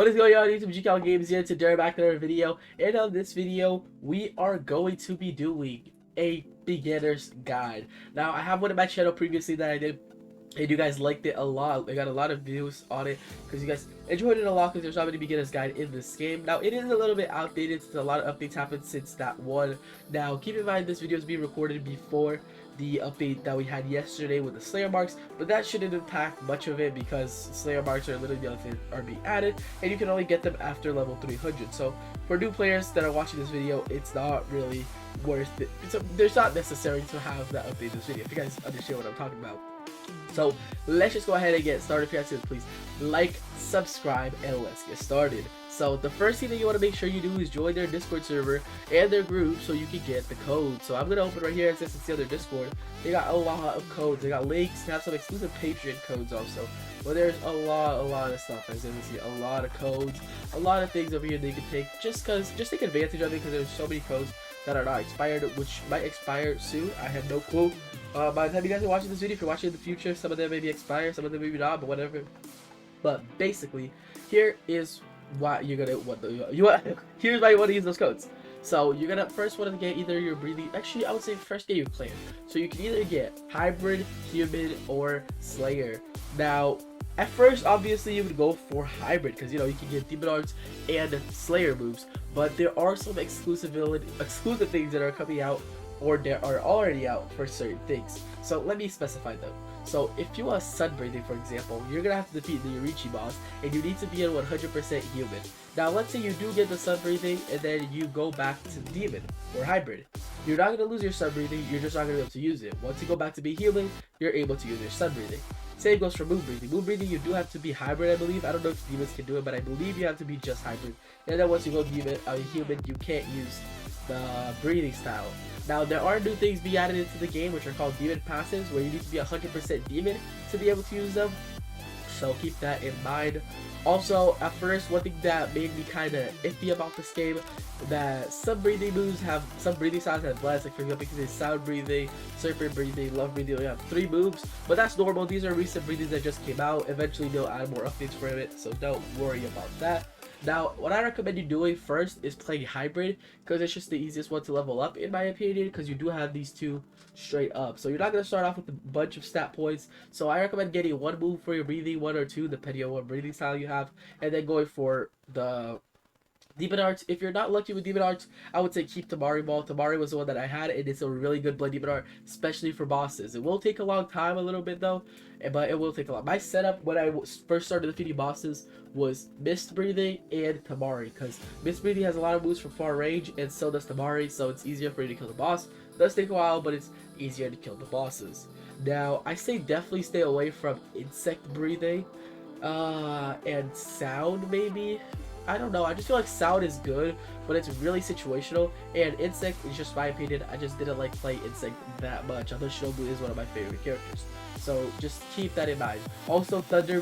What is going on YouTube? GCal Games here. Today we're back to another video, and on this video we are going to be doing a beginner's guide. Now I have one on my channel previously that I did, and you guys liked it a lot. I got a lot of views on it because you guys enjoyed it a lot, because there's not many beginner's guide in this game. Now it is a little bit outdated since a lot of updates happened since that one. Now keep in mind this video is being recorded before the update that we had yesterday with the Slayer marks, but that shouldn't impact much of it because Slayer marks are literally the other thing are being added, and you can only get them after level 300. So for new players that are watching this video, it's not really worth it. There's not necessary to have that update in this video, if you guys understand what I'm talking about. So let's just go ahead and get started. If you guys could please like, subscribe, and let's get started. So the first thing that you want to make sure you do is join their Discord server and their group so you can get the code. So I'm going to open right here, and since it's the other Discord, they got a lot of codes. They got links, they have some exclusive Patreon codes also. But there's a lot of stuff, as you can see, a lot of codes, a lot of things over here they can take, just take advantage of it, because there's so many codes that are not expired, which might expire soon. I have no clue. By the time you guys are watching this video, if you're watching in the future, some of them may be expired, some of them maybe not, but whatever. But basically, here is what you're gonna here's why you want to use those codes. So you're gonna first want to get either your breathing. Actually, I would say first get your clan. So you can either get hybrid, human, or slayer. Now, at first, obviously, you would go for hybrid because you can get demon arts and slayer moves. But there are some exclusive things that are coming out, or they are already out for certain things. So let me specify them. So if you want sun breathing, for example, you're gonna have to defeat the Yorichi boss, and you need to be in 100% human. Now let's say you do get the sun breathing, and then you go back to demon or hybrid. You're not gonna lose your sun breathing, you're just not gonna be able to use it. Once you go back to be human, you're able to use your sun breathing. Same goes for moon breathing. Moon breathing, you do have to be hybrid, I believe. I don't know if demons can do it, but I believe you have to be just hybrid. And then once you go human, you can't use the breathing style. Now there are new things being added into the game, which are called demon passives, where you need to be 100% demon to be able to use them. So keep that in mind. Also, at first, one thing that made me kind of iffy about this game, that some breathing moves have, some breathing styles have less. Like for example, you can say sound breathing, serpent breathing, love breathing. You have 3 moves, but that's normal. These are recent breathings that just came out. Eventually, they'll add more updates for it, so don't worry about that. Now, what I recommend you doing first is playing hybrid, because it's just the easiest one to level up, in my opinion, because you do have these two straight up. So you're not going to start off with a bunch of stat points. So I recommend getting 1 move for your breathing, 1 or 2, depending on what breathing style you have, and then going for the demon arts. If you're not lucky with demon arts, I would say keep Tamari Ball. Tamari was the one that I had, and it's a really good blood demon art, especially for bosses. It will take a long time, a little bit though, but it will take a lot. My setup when I first started defeating bosses was mist breathing and Tamari, because mist breathing has a lot of moves from far range, and so does Tamari, so it's easier for you to kill the boss. It does take a while, but it's easier to kill the bosses. Now, I say definitely stay away from insect breathing and sound, maybe. I don't know, I just feel like sound is good, but it's really situational, and insect is just my opinion. I just didn't like playing insect that much, although Shinobu is one of my favorite characters. So just keep that in mind. Also, Thunder,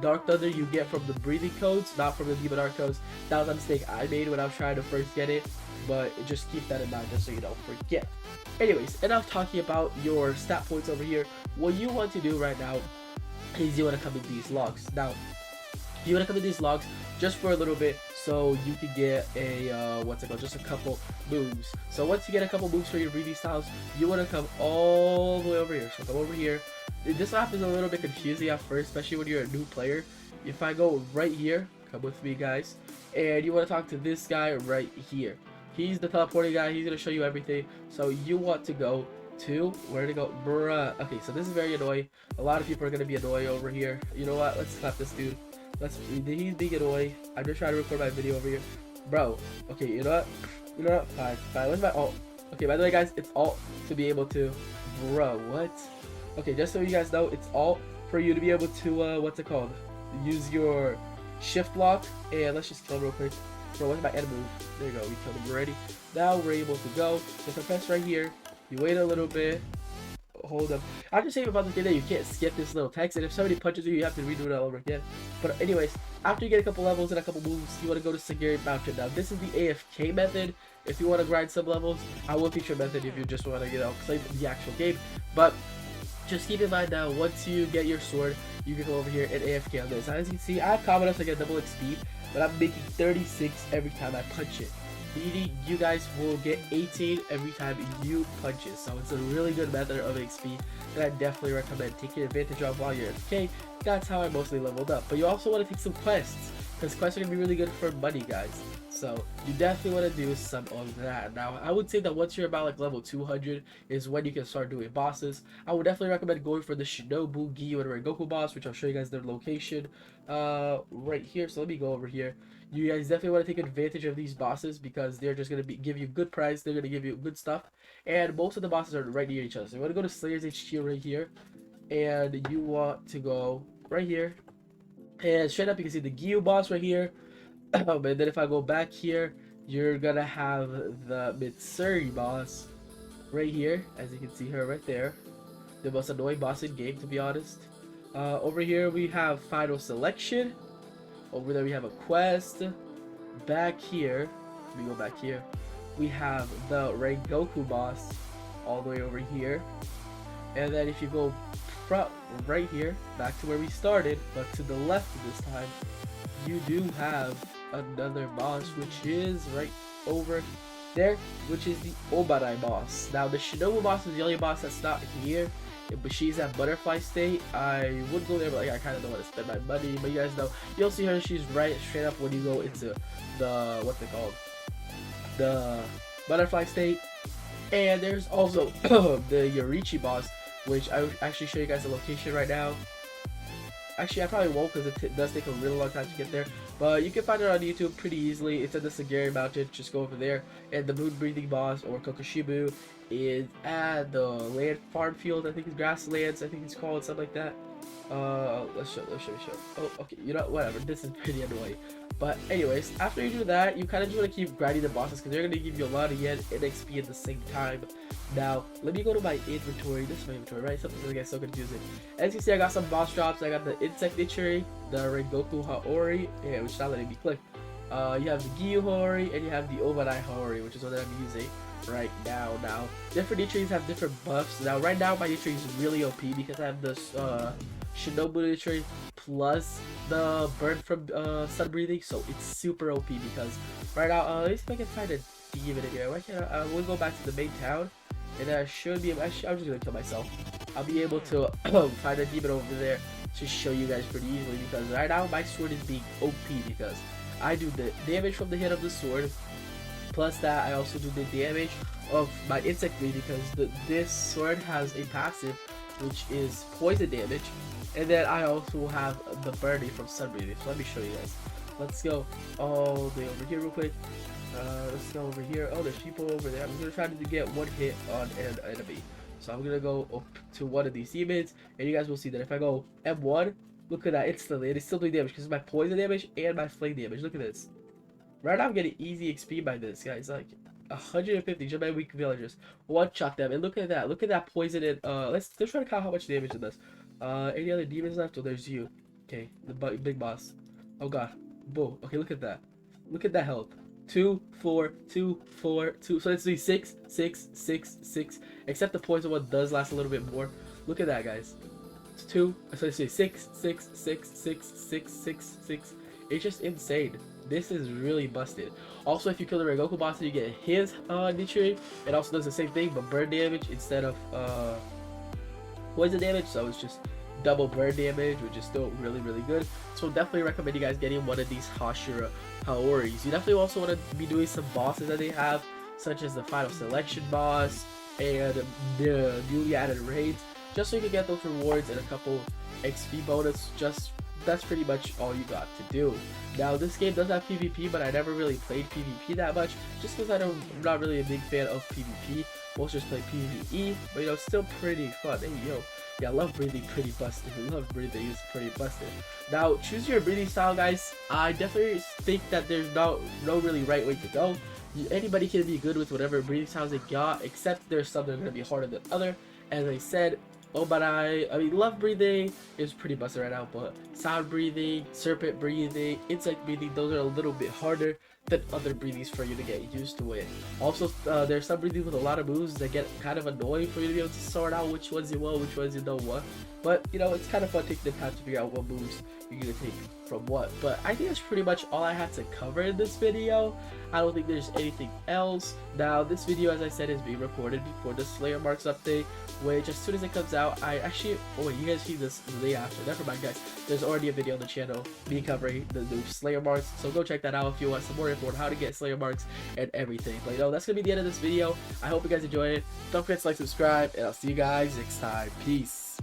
Dark Thunder you get from the breathing codes, not from the demon art codes. That was a mistake I made when I was trying to first get it, but just keep that in mind just so you don't forget. Anyways, enough talking about your stat points over here. What you want to do right now is you want to come in these logs. Now, you want to come in these logs just for a little bit, so you can get a just a couple moves. So once you get a couple moves for your breathing styles, you want to come all the way over here. So come over here. This map is a little bit confusing at first, especially when you're a new player. If I go right here, come with me guys, and you want to talk to this guy right here. He's the teleporting guy. He's gonna show you everything. So you want to go to, where to go, bruh. Okay, so this is very annoying. A lot of people are gonna be annoying over here. You know what? Let's clap this dude. He's being annoying. I'm just trying to record my video over here, bro. Okay, you know what? Fine. Where's my alt? Okay, by the way, guys, it's alt to be able to, bro. What? Okay, just so you guys know, it's alt for you to be able to what's it called? Use your shift lock. And let's just kill him real quick. Bro, what's my end move? There you go. We killed him already. Now we're able to go. If I press right here, you wait a little bit. Hold up. I'm just saying about this game that you can't skip this little text, and if somebody punches you, you have to redo it all over again. But anyways, after you get a couple levels and a couple moves, you want to go to Sagiri Mountain. Now this is the AFK method. If you want to grind some levels, I will teach your method if you just want to play the actual game. But just keep in mind now, once you get your sword, you can go over here and AFK on this. Now, as you can see, I have common enough to get double XP, but I'm making 36 every time I punch it. Meaning you guys will get 18 every time you punch it. So it's a really good method of XP that I definitely recommend taking advantage of while you're AFK. That's how I mostly leveled up. But you also want to take some quests, because quests are going to be really good for money, guys. So you definitely want to do some of that. Now, I would say that once you're about like level 200 is when you can start doing bosses. I would definitely recommend going for the Shinobu, Giyu, and Rengoku boss, which I'll show you guys their location right here. So let me go over here. You guys definitely want to take advantage of these bosses because they're just going to give you good price. They're going to give you good stuff. And most of the bosses are right near each other. So you want to go to Slayer's HQ right here. And you want to go right here. And straight up, you can see the Giyu boss right here. And then if I go back here, you're gonna have the Mitsuri boss right here, as you can see her right there, the most annoying boss in game, to be honest. Over here we have final selection. Over there we have a quest. Back here, let me go back here, we have the Rengoku boss all the way over here. And then if you go front right here, back to where we started, but to the left this time, you do have another boss, which is right over there, which is the Obadai boss. Now the Shinobu boss is the only boss that's not here, but she's at butterfly state. I would go there, but like, I kind of don't want to spend my money. But you guys know, you'll see her, she's right straight up when you go into the, what's it called, the butterfly state. And there's also the Yorichi boss, which I will actually show you guys the location right now. Actually, I probably won't, because it does take a really long time to get there. But you can find it on YouTube pretty easily. It's at the Sagari Mountain. Just go over there. And the moon breathing boss, or Kokushibu, is at the land farm field. I think it's grasslands. I think it's called something like that. Let's show. Oh, okay. You know, whatever. This is pretty annoying. But anyways, after you do that, you kind of just want to keep grinding the bosses because they're going to give you a lot of yen and XP at the same time. Now, let me go to my inventory. This is my inventory, right? Something's going to get so confusing. As you see, I got some boss drops. I got the Insect Ichiri, the Rengoku Haori, yeah, which is not letting me click. You have the Giyu Haori, and you have the Obadai Haori, which is what I'm using right now. Now, different Ichiris have different buffs. Now, right now, my Ichiri is really OP because I have this Shinobu Ichiri plus the burn from sun breathing, so it's super OP because right now, let me see if I can find a demon in here. Why can't I? We'll go back to the main town, and I should be. I'm just gonna kill myself. I'll be able to find a demon over there to show you guys pretty easily because right now my sword is being OP because I do the damage from the hit of the sword. Plus that, I also do the damage of my insect breathing because this sword has a passive, which is poison damage. And then I also have the burning from sun breathing. So let me show you guys. Let's go all the way over here real quick. Let's go over here. Oh, there's people over there. I'm gonna try to get one hit on an enemy. So I'm gonna go up to one of these demons, and you guys will see that if I go M1, look at that instantly, and it's still doing damage because it's my poison damage and my flame damage. Look at this. Right now I'm getting easy XP by this, guys. Like 150 just by weak villagers. One shot them, and look at that. Look at that poison. And let's try to count how much damage it does. Any other demons left? Oh, there's you. Okay, the big boss. Oh god. Whoa. Okay, look at that. Look at that health. 2, 4, 2, 4, 2. So let's do 6, 6, 6, 6. Except the poison one does last a little bit more. Look at that, guys. 2. So let's do 6, 6, 6, 6, 6, 6, 6. It's just insane. This is really busted. Also, if you kill the Rengoku boss, you get his Nichiri. It also does the same thing, but burn damage instead of poison damage. So it's just double burn damage, which is still really good. So definitely recommend you guys getting one of these Hashira Haoris. You definitely also want to be doing some bosses that they have, such as the final selection boss and the newly added raids, just so you can get those rewards and a couple XP bonus. Just that's pretty much all you got to do. Now this game does have PvP, but I never really played PvP that much, just because I'm not really a big fan of PvP. Most just play PvE, but you know, still pretty fun. Hey yo, yeah, love breathing pretty busted. Love breathing is pretty busted. Now choose your breathing style, guys. I definitely think that there's no really right way to go. Anybody can be good with whatever breathing styles they got, except there's some that are gonna be harder than other. As I said, I mean, love breathing is pretty busted right now, but sound breathing, serpent breathing, insect breathing, those are a little bit harder than other breathies for you to get used to it. Also, there's some breathies with a lot of moves that get kind of annoying for you to be able to sort out which ones you want, which ones you don't want. But you know, it's kind of fun taking the time to figure out what moves you're gonna take from what. But I think that's pretty much all I have to cover in this video. I don't think there's anything else. Now, this video, as I said, is being recorded before the Slayer Marks update, which as soon as it comes out, I actually, oh wait, you guys see this the day after. Never mind, guys. There's already a video on the channel me covering the new Slayer Marks, so go check that out if you want some more info on how to get Slayer Marks and everything. But you know, that's gonna be the end of this video. I hope you guys enjoyed it. Don't forget to like, subscribe, and I'll see you guys next time. Peace.